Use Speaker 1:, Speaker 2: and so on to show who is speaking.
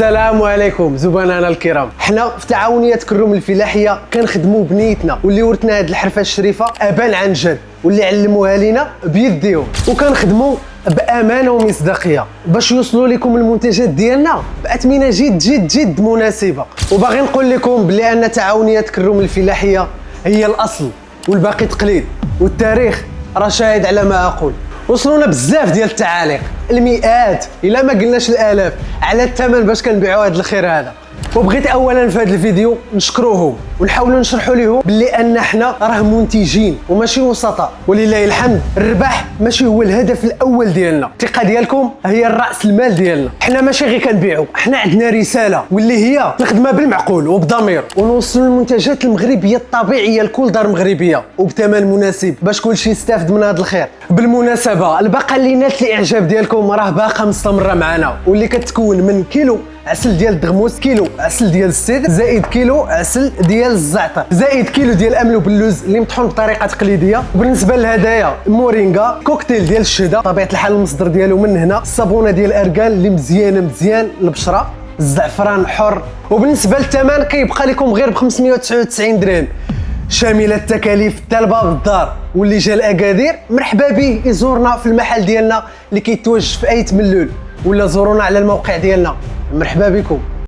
Speaker 1: السلام عليكم زبنانا الكرام. حنا في تعاونيه كروم الفلاحيه كنخدموا بنيتنا واللي ورثنا هذه الحرفه الشريفه ابان عن جد واللي علموها لينا بيديهم، وكنخدموا بامانه ومصداقيه باش يوصلوا لكم المنتجات ديالنا باثمنه جد مناسبه. وباغي نقول لكم بلي ان تعاونيه كروم الفلاحيه هي الاصل والباقي تقليد، والتاريخ راه شاهد على ما اقول. وصلونا بزاف ديال التعاليق، المئات الا ما قلناش الالاف على الثمن باش كنبيعوا هذا الخير هذا. وبغيت اولا في هذا الفيديو نشكروهم ونحاولوا نشرحوا لهم بلي ان حنا راه منتجين وماشي وسطاء، ولله الحمد الربح ماشي هو الهدف الاول ديالنا، الثقه ديالكم هي الراس المال ديالنا. حنا ماشي غير كنبيعوا، حنا عندنا رساله واللي هي الخدمه بالمعقول وبضمير، ونوصلوا المنتجات المغربيه الطبيعيه لكل دار مغربيه وبثمن مناسب باش كلشي يستافد من هذا الخير. بالمناسبه الباقه اللي نالت الاعجاب ديالكم راه باقه مستمره معنا، واللي كتكون من كيلو عسل ديال الدغموس، كيلو عسل ديال السيد، زائد كيلو عسل ديال الزعتر، زائد كيلو ديال الامل وباللوز اللي مطحون بطريقه تقليديه. وبالنسبه للهدايا مورينغا، كوكتيل ديال الشهده طبيعه الحال المصدر ديالو من هنا، الصابونه ديال الاركان اللي مزيان البشره، الزعفران حر. وبالنسبه للثمن كيبقى لكم غير ب 599 درهم شامله التكاليف حتى لباب الدار. واللي جا لاكادير مرحبا به يزورنا في المحل ديالنا اللي كيتواجد في ايت ملول، ولا زورونا على الموقع ديالنا. مرحبا بكم.